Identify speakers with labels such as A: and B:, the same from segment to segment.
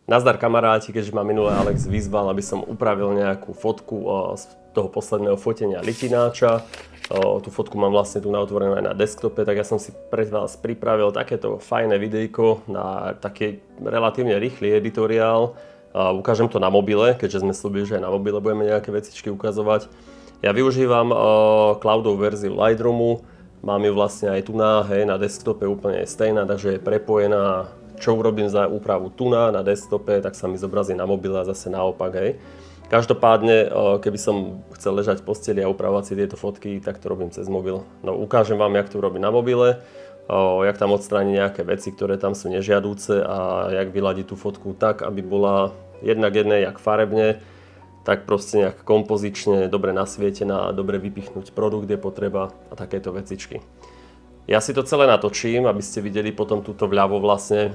A: Nazdar kamaráti, keďže ma minulé Alex vyzval, aby som upravil nejakú fotku z toho posledného fotenia Litináča. Tú fotku mám vlastne tu naotvorenú aj na desktope, tak ja som si pre vás pripravil takéto fajné videjko na taký relatívne rýchly editoriál. Ukážem to na mobile, keďže sme slúbili, že aj na mobile budeme nejaké vecičky ukazovať. Ja využívam cloudovú verziu Lightroomu, mám ju vlastne aj tu na desktope úplne stejná, takže je prepojená. Čo urobím za úpravu tu na desktope, tak sa mi zobrazí na mobile a zase naopak, hej. Každopádne, keby som chcel ležať v posteli a upravovať si tieto fotky, tak to robím cez mobil. No ukážem vám, jak to robiť na mobile, jak tam odstrániť nejaké veci, ktoré tam sú nežiadúce a jak vyladiť tú fotku tak, aby bola jednak jednej jak farebne, tak proste nejak kompozične, dobre nasvietená, dobre vypichnúť produkt je potreba a takéto vecičky. Ja si to celé natočím, aby ste videli potom túto vľavo vlastne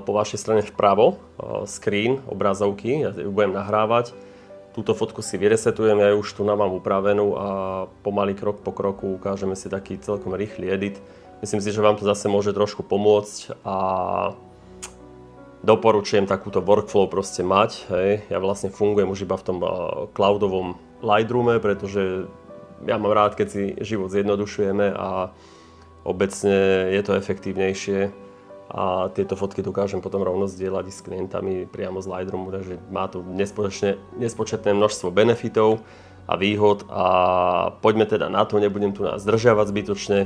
A: po vašej strane vpravo screen, obrazovky, ja ju budem nahrávať. Túto fotku si vyresetujem, ja ju už tu mám upravenú a pomaly krok po kroku ukážeme si taký celkom rýchly edit. Myslím si, že vám to zase môže trošku pomôcť a doporučujem takúto workflow proste mať. Hej. Ja vlastne fungujem už iba v tom cloudovom Lightroome, pretože ja mám rád, keď si život zjednodušujeme a obecne je to efektívnejšie a tieto fotky dokážem potom rovno zdieľať s klientami priamo z Lightroomu, takže má to nespočetné množstvo benefitov a výhod a poďme teda na to, nebudem tu nás zdržiavať zbytočne.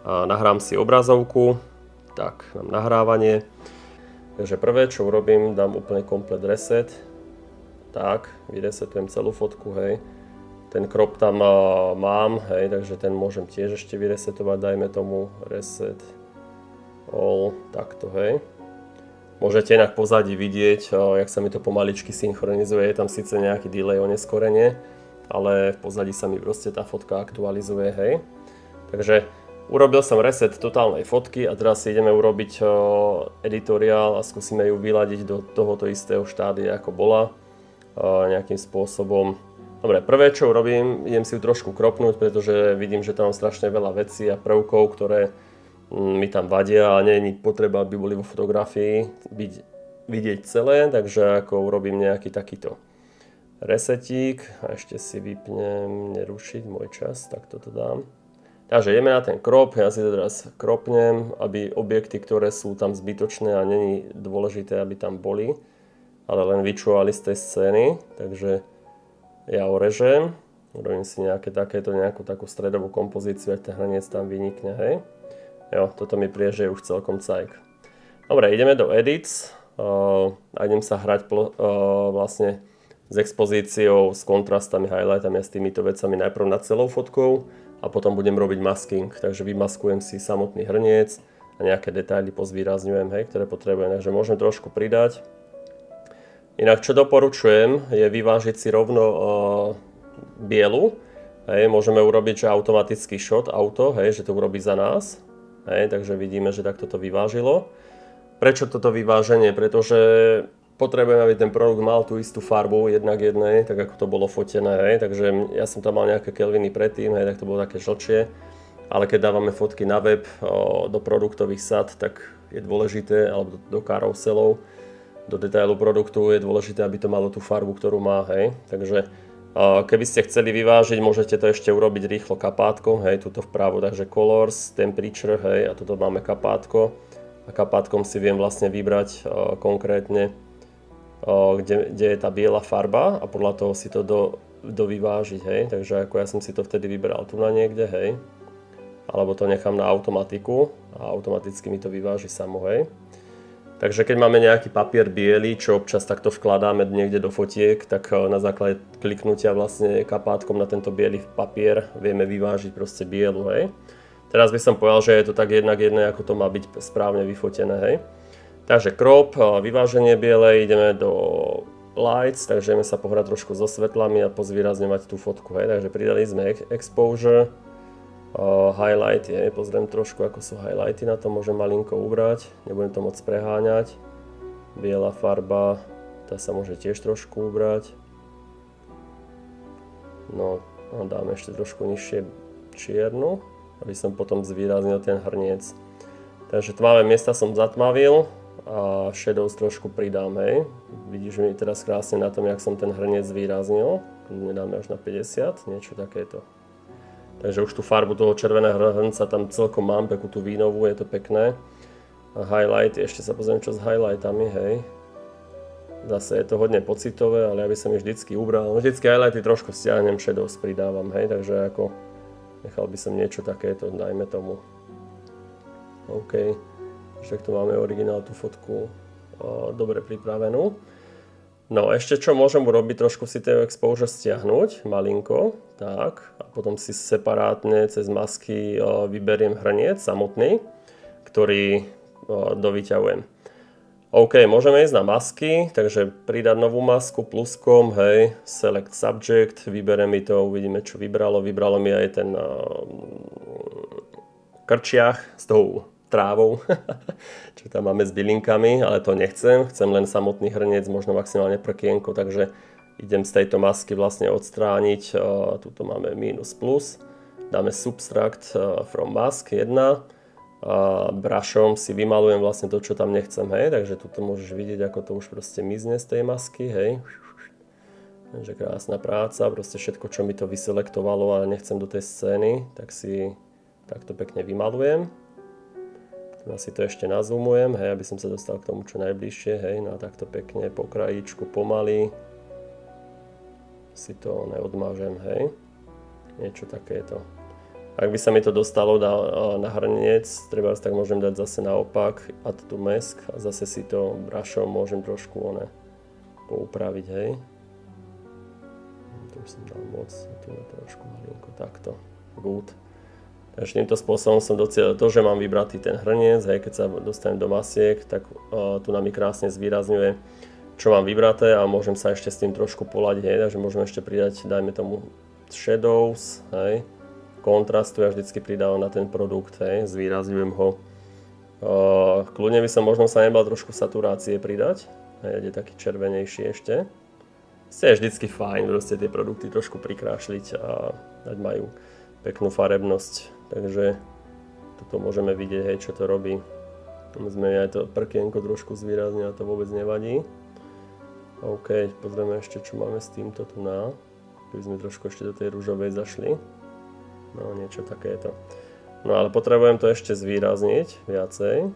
A: Nahrám si obrazovku, tak mám nahrávanie, takže prvé čo urobím, dám úplne komplet reset, tak vyresetujem celú fotku, hej. Ten crop tam mám, hej, takže ten môžem tiež ešte vyresetovať, dajme tomu reset all, takto, hej. Môžete inak pozadí vidieť, jak sa mi to pomaličky synchronizuje, je tam síce nejaký delay, oneskorenie, ale v pozadí sa mi proste tá fotka aktualizuje, hej. Takže urobil som reset totálnej fotky a teraz si ideme urobiť editoriál a skúsime ju vyladiť do tohoto istého štádia, ako bola, nejakým spôsobom. Dobre, prvé čo urobím, idem si ju trošku kropnúť, pretože vidím, že tam mám strašne veľa vecí a prvkov, ktoré mi tam vadia a nie je potreba, aby boli vo fotografii vidieť celé, takže ako urobím nejaký takýto resetík a ešte si vypnem nerušiť môj čas, tak toto dám. Takže ideme na ten crop, ja si to teraz kropnem, aby objekty, ktoré sú tam zbytočné a není dôležité, aby tam boli, ale len vyčúvali z tej scény, takže ja orežem, urobím si nejakú takú stredovú kompozíciu, ak ten hrniec tam vynikne, hej. Jo, toto mi prieže už celkom cajk. Dobre, ideme do Edits a idem sa hrať vlastne s expozíciou, s kontrastami, highlightami a s týmito vecami najprv nad celou fotkou a potom budem robiť masking, takže vymaskujem si samotný hrniec a nejaké detaily pozvýrazňujem, hej, ktoré potrebujem, takže môžem trošku pridať. Inak čo doporučujem je vyvážiť si rovno bielu, hej, môžeme urobiť, že automatický shot auto, hej, že to urobí za nás, hej, takže vidíme, že takto to vyvážilo. Prečo toto vyváženie? Pretože potrebujem, aby ten produkt mal tú istú farbu jednak jednej, tak ako to bolo fotené, hej, takže ja som tam mal nejaké kelviny predtým, hej, tak to bolo také žlčie, ale keď dávame fotky na web do produktových sad, tak je dôležité, alebo do karuselov, do detailu produktu je dôležité, aby to malo tú farbu, ktorú má, hej. Takže keby ste chceli vyvážiť, môžete to ešte urobiť rýchlo kapátkom, hej, tuto vpravo, takže Colors, Temperature, hej, a tuto máme kapátko. A kapátkom si viem vlastne vybrať konkrétne, kde je tá biela farba a podľa toho si to dovyvážiť, hej. Takže ako ja som si to vtedy vybral tu na niekde, hej. Alebo to nechám na automatiku a automaticky mi to vyváži samo, hej. Takže keď máme nejaký papier biely, čo občas takto vkladáme niekde do fotiek, tak na základe kliknutia vlastne kapátkom na tento biely papier vieme vyvážiť proste bielu, hej. Teraz by som povedal, že je to tak jednak jedné, ako to má byť správne vyfotené, hej. Takže crop, vyváženie bielej, ideme do lights, takže ideme sa pohrať trošku so svetlami a pozvýrazňovať tú fotku, hej. Takže pridali sme exposure, highlight je, pozriem trošku, ako sú highlighty na to, môžem malinko ubrať, nebudem to moc preháňať. Biela farba, tá sa môže tiež trošku ubrať. No, dáme ešte trošku nižšie čiernu, aby som potom zvýraznil ten hrniec. Takže tmavé miesta som zatmavil, a shadows trošku pridám, hej. Vidíš mi teraz krásne na tom, jak som ten hrniec zvýraznil. Nedáme až na 50, niečo takéto. Takže už tú farbu toho červeného hrnca tam celkom mám, takú tú vínovú, je to pekné. A highlight, ešte sa pozriem čo s highlightami, hej. Zase je to hodne pocitové, ale ja by som ich vždycky ubral. Vždycky highlighty trošku stiahnem, shadows pridávam, hej, takže ako nechal by som niečo takéto, dajme tomu. OK, však tu máme originál, tú fotku dobre pripravenú. No ešte čo môžem urobiť, trošku si ten exposure stiahnuť, malinko, tak, a potom si separátne cez masky vyberiem hrniec samotný, ktorý dovyťahujem. OK, môžeme ísť na masky, takže pridať novú masku pluskom, hej, select subject, vybere mi to, uvidíme čo vybralo, vybralo mi aj ten krčiach s tou trávou, čo tam máme s bylinkami, ale to nechcem, chcem len samotný hrniec, možno maximálne prkienko, takže idem z tejto masky vlastne odstrániť, tuto máme minus plus, dáme subtract from mask 1, a brushom si vymalujem vlastne to, čo tam nechcem, hej, takže tuto môžeš vidieť, ako to už proste mizne z tej masky, hej. Takže krásna práca, proste všetko, čo mi to vyselektovalo a nechcem do tej scény, tak si takto pekne vymalujem. Ja si to ešte nazoomujem, hej, aby som sa dostal k tomu čo najbližšie, hej, no a takto pekne po krajíčku pomaly si to neodmážem, hej, niečo takéto. Ak by sa mi to dostalo na hrniec, treba tak môžem dať zase naopak, add to mask a zase si to brushom môžem trošku poupraviť, hej. Tu už som dal moc, tu je trošku malinko, takto, good. Takže týmto spôsobom som docielil to, že mám vybratý ten hrniec, hej, keď sa dostanem do masiek, tak tu nám mi krásne zvýrazňuje, čo mám vybraté a môžem sa ešte s tým trošku poladiť, hej, takže môžem ešte pridať, dajme tomu shadows, hej. Kontrastu ja vždycky pridávam na ten produkt, hej, zvýrazňujem ho. Kľudne by som možno sa nebal trošku saturácie pridať, hej, je taký červenejší ešte. Je vždycky fajn proste tie produkty trošku prikrášliť a dať majú peknú farebnosť, takže toto môžeme vidieť, hej, čo to robí. Sme aj to prkienko trošku zvýrazniť a to vôbec nevadí. OK, pozrieme ešte, čo máme s týmto tu na, keby sme trošku ešte do tej ružovej zašli. No, niečo takéto. No, ale potrebujem to ešte zvýrazniť viacej.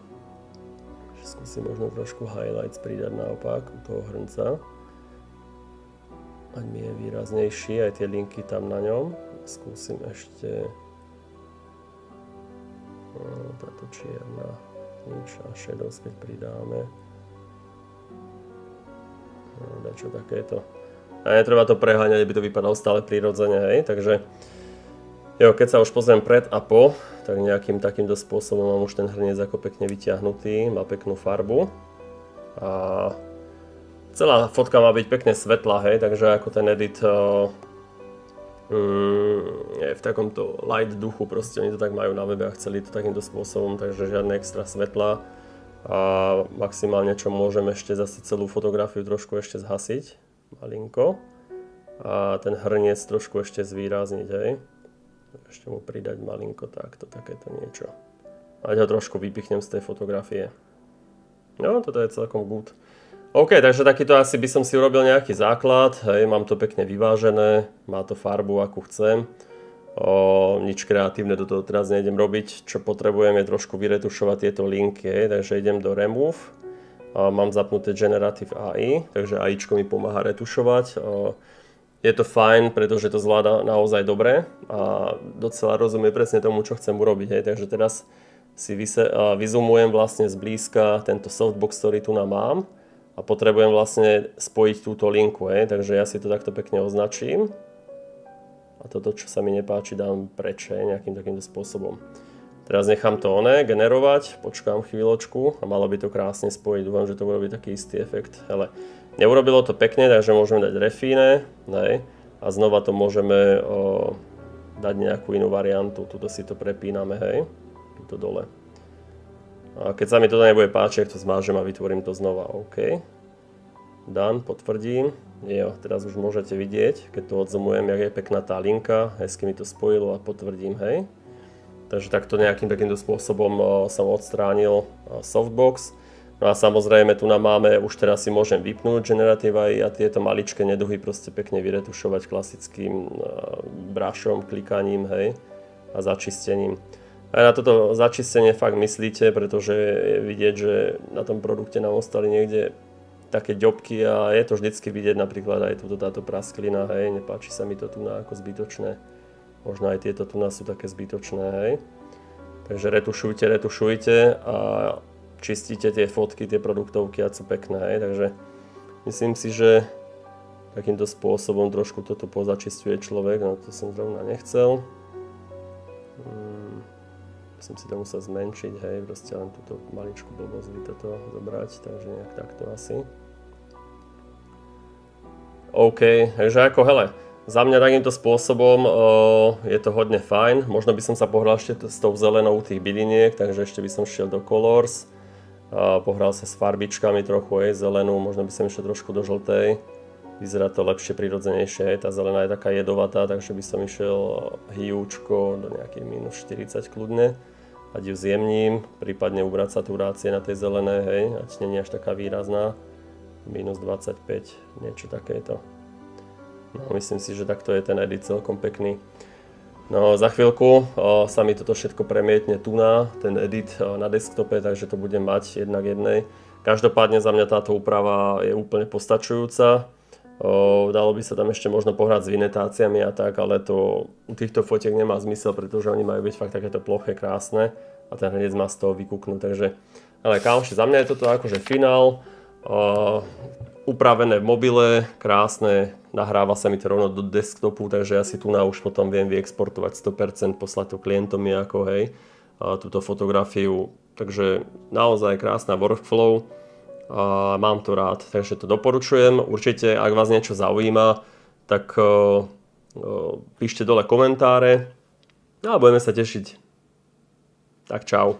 A: Skúsim možno trošku highlights pridať naopak u toho hrnca. Ať mi je výraznejší, aj tie linky tam na ňom. Skúsim ešte... No, táto čierna. Nič, a shadows keď pridáme. No, dačo takéto. A netreba to preháňať, aby to vypadalo stále prirodzene, hej, takže... Jo, keď sa už pozriem pred a po, tak nejakým takýmto spôsobom mám už ten hrniec ako pekne vyťahnutý, má peknú farbu. A celá fotka má byť pekne svetlá, hej, takže ako ten edit je v takomto light duchu, proste oni to tak majú na webe a chceli to takýmto spôsobom, takže žiadne extra svetla. A maximálne čo môžem ešte zase celú fotografiu trošku ešte zhasiť, malinko. A ten hrniec trošku ešte zvýrazniť, hej. Ešte mu pridať malinko takto, takéto niečo. A ho trošku vypichnem z tej fotografie. No, toto je celkom good. OK, takže takýto asi by som si urobil nejaký základ. Hej, mám to pekne vyvážené, má to farbu, akú chcem. Nič kreatívne do toho teraz nejdem robiť. Čo potrebujem je trošku vyretušovať tieto linky, hej, takže idem do Remove. Mám zapnuté Generative AI, takže AIčko mi pomáha retušovať. Je to fajn, pretože to zvláda naozaj dobre a docela rozumie presne tomu, čo chcem urobiť. Hej. Takže teraz si vyzoomujem vlastne zblízka tento softbox, ktorý tu mám a potrebujem vlastne spojiť túto linku. Hej. Takže ja si to takto pekne označím a toto, čo sa mi nepáči, dám preč, hej, nejakým takýmto spôsobom. Teraz nechám to generovať, počkám chvíľočku a malo by to krásne spojiť. Dúfam, že to urobí taký istý efekt. Hele. Neurobilo to pekne, takže môžeme dať refine, hej, a znova to môžeme dať nejakú inú variantu. Tuto si to prepíname, hej, tuto dole. A keď sa mi toto nebude páčiť, to zmážem a vytvorím to znova. OK. Done, potvrdím. Jo, teraz už môžete vidieť, keď to odzoomujem, jak je pekná tá linka, hezky mi to spojilo a potvrdím, hej. Takže takto nejakým takýmto spôsobom som odstránil softbox. No a samozrejme tu nám máme, už teraz si môžem vypnúť Generative AI a tieto maličké neduhy proste pekne vyretušovať klasickým brushom, klikaním, hej, a začistením. Aj na toto začistenie fakt myslíte, pretože je vidieť, že na tom produkte nám ostali niekde také ďobky a je to vždycky vidieť, napríklad aj táto prasklina, hej, nepáči sa mi to tu na ako zbytočné. Možno aj tieto tu sú také zbytočné, hej. Takže retušujte a čistíte tie fotky, tie produktovky a sú pekné, hej. Takže myslím si, že takýmto spôsobom trošku toto pozačistuje človek, no to som zrovna nechcel. Som si to musel zmenšiť, hej, proste len túto maličku blbosť toto zobrať, takže nejak takto asi. OK, takže ako hele, za mňa takýmto spôsobom je to hodne fajn. Možno by som sa pohral ešte s tou zelenou tých byliniek, takže ešte by som šiel do Colors. Pohral sa s farbičkami trochu, zelenú, možno by som ešte trošku do žltej. Vyzerá to lepšie, prirodzenejšie, tá zelená je taká jedovatá, takže by som išiel hýúčko do nejakých minus 40 kľudne. Ať ju zjemním, prípadne ubrať saturácie na tej zelenej, hej, ať nie je až taká výrazná. Minus 25, niečo takéto. No, myslím si, že takto je ten edit celkom pekný. No, za chvíľku sa mi toto všetko premietne tu ten edit na desktope, takže to budem mať jednak jednej. Každopádne za mňa táto úprava je úplne postačujúca. Dalo by sa tam ešte možno pohrať s vinetáciami a tak, ale to u týchto fotiek nemá zmysel, pretože oni majú byť fakt takéto ploché, krásne a ten hneď má z toho vykúknúť. Takže, ale kámoši, za mňa je toto akože finál. Upravené v mobile, krásne, nahráva sa mi to rovno do desktopu, takže ja si tu už potom viem vyexportovať 100%, poslať to klientom ako hej, túto fotografiu, takže naozaj krásna workflow, mám to rád, takže to doporučujem, určite ak vás niečo zaujíma, tak píšte dole komentáre a budeme sa tešiť, tak čau.